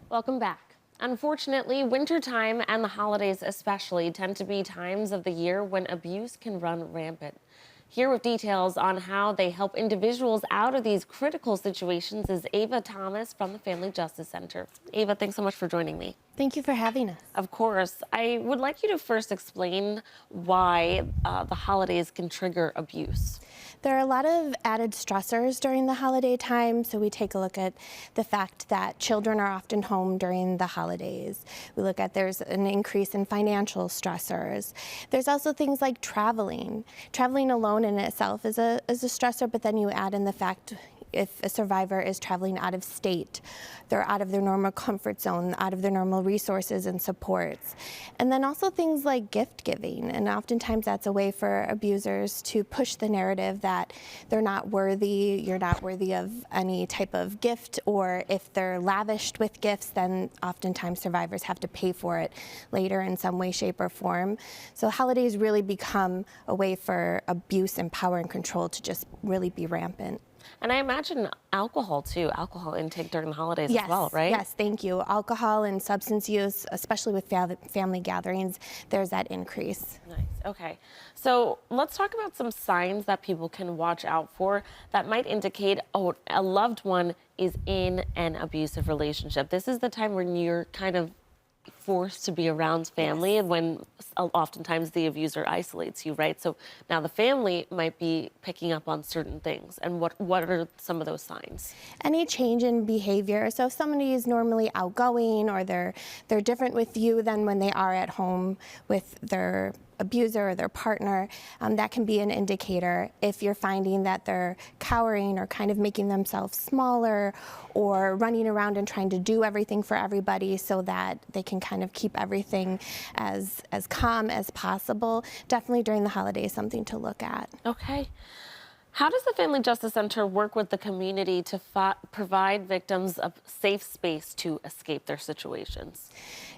Welcome back. Unfortunately, wintertime and the holidays especially tend to be times of the year when abuse can run rampant. Here with details on how they help individuals out of these critical situations is Ava Thomas from the Family Justice Center. Ava, thanks so much for joining me. Thank you for having us. Of course, I would like you to first explain why the holidays can trigger abuse. There are a lot of added stressors during the holiday time, so we take a look at the fact that children are often home during the holidays. We look at there's an increase in financial stressors. There's also things like traveling. Traveling alone in itself is a stressor, but then you add in the fact if a survivor is traveling out of state, they're out of their normal comfort zone, out of their normal resources and supports. And then also things like gift giving, and oftentimes that's a way for abusers to push the narrative that they're not worthy, you're not worthy of any type of gift, or if they're lavished with gifts, then oftentimes survivors have to pay for it later in some way, shape, or form. So holidays really become a way for abuse and power and control to just really be rampant. And I imagine alcohol too, alcohol intake during the holidays as well, right? Yes, thank you. Alcohol and substance use, especially with family gatherings, there's that increase. Nice. Okay. So let's talk about some signs that people can watch out for that might indicate, oh, a loved one is in an abusive relationship. This is the time when you're kind of forced to be around family, and when oftentimes the abuser isolates you, right? So now the family might be picking up on certain things. And what are some of those signs? Any change in behavior. So if somebody is normally outgoing or they're different with you than when they are at home with their abuser or their partner, that can be an indicator. If you're finding that they're cowering or kind of making themselves smaller or running around and trying to do everything for everybody so that they can kind of keep everything as calm as possible, definitely during the holidays something to look at. Okay. How does the Family Justice Center work with the community to provide victims a safe space to escape their situations?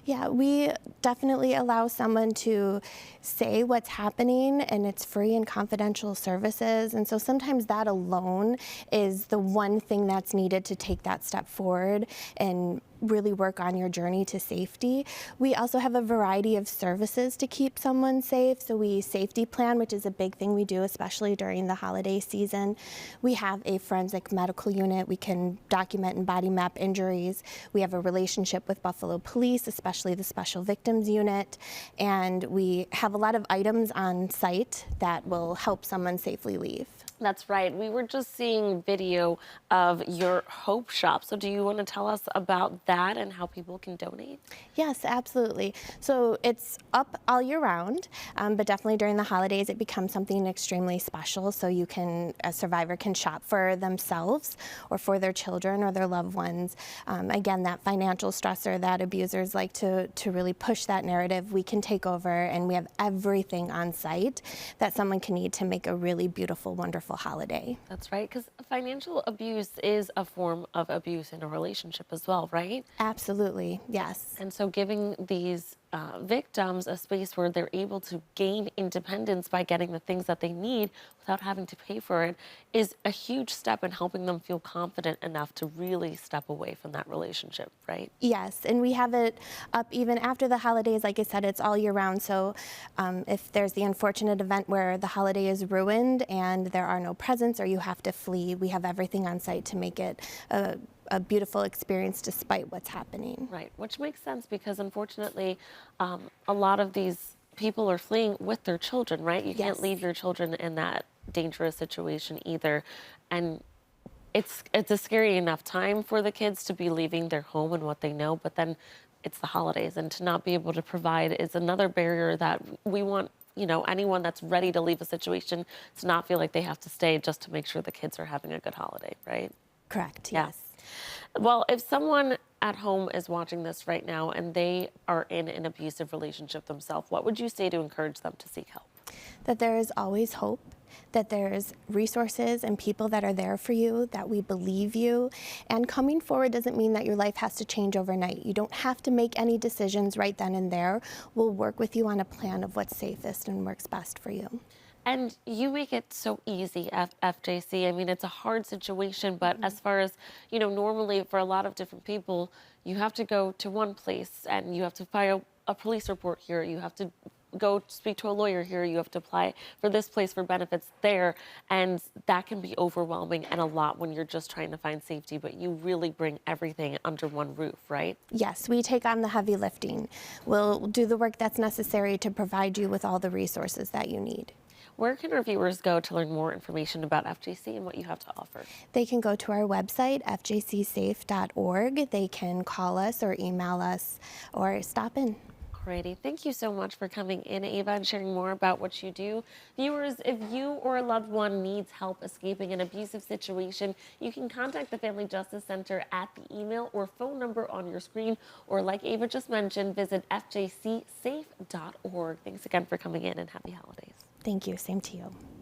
Yeah, we definitely allow someone to say what's happening, and it's free and confidential services. And so sometimes that alone is the one thing that's needed to take that step forward and really work on your journey to safety. We also have a variety of services to keep someone safe. So we safety plan, which is a big thing we do, especially during the holiday season. We have a forensic medical unit. We can document and body map injuries. We have a relationship with Buffalo Police, especially the Special Victims Unit. And we have a lot of items on site that will help someone safely leave. That's right. We were just seeing video of your Hope Shop. So do you want to tell us about that and how people can donate? Yes, absolutely. So it's up all year round, but definitely during the holidays it becomes something extremely special. So you can, a survivor can shop for themselves or for their children or their loved ones. Again, that financial stressor that abusers like to really push that narrative, we can take over, and we have everything on site that someone can need to make a really beautiful, wonderful holiday. That's right, because financial abuse is a form of abuse in a relationship as well, right? Absolutely, yes. And so giving these victims a space where they're able to gain independence by getting the things that they need without having to pay for it is a huge step in helping them feel confident enough to really step away from that relationship, right? Yes, and we have it up even after the holidays. Like I said, it's all year round. So if there's the unfortunate event where the holiday is ruined and there are no presents or you have to flee, we have everything on site to make it a beautiful experience despite what's happening. Right, which makes sense because unfortunately, a lot of these people are fleeing with their children, right? You can't leave your children in that dangerous situation either. And it's a scary enough time for the kids to be leaving their home and what they know, but then it's the holidays, and to not be able to provide is another barrier that we want, you know, anyone that's ready to leave a situation to not feel like they have to stay just to make sure the kids are having a good holiday, right? Correct, Yeah. yes. Well, if someone at home is watching this right now and they are in an abusive relationship themselves, what would you say to encourage them to seek help? That there is always hope, that there's resources and people that are there for you, that we believe you. And coming forward doesn't mean that your life has to change overnight. You don't have to make any decisions right then and there. We'll work with you on a plan of what's safest and works best for you. And you make it so easy, FJC. I mean, it's a hard situation, but as far as, normally for a lot of different people, you have to go to one place and you have to file a police report here. You have to go speak to a lawyer here. You have to apply for this place for benefits there. And that can be overwhelming and a lot when you're just trying to find safety, but you really bring everything under one roof, right? Yes, we take on the heavy lifting. We'll do the work that's necessary to provide you with all the resources that you need. Where can our viewers go to learn more information about FJC and what you have to offer? They can go to our website, fjcsafe.org. They can call us or email us or stop in. Alrighty, thank you so much for coming in, Ava, and sharing more about what you do. Viewers, if you or a loved one needs help escaping an abusive situation, you can contact the Family Justice Center at the email or phone number on your screen, or like Ava just mentioned, visit fjcsafe.org. Thanks again for coming in and happy holidays. Thank you. Same to you.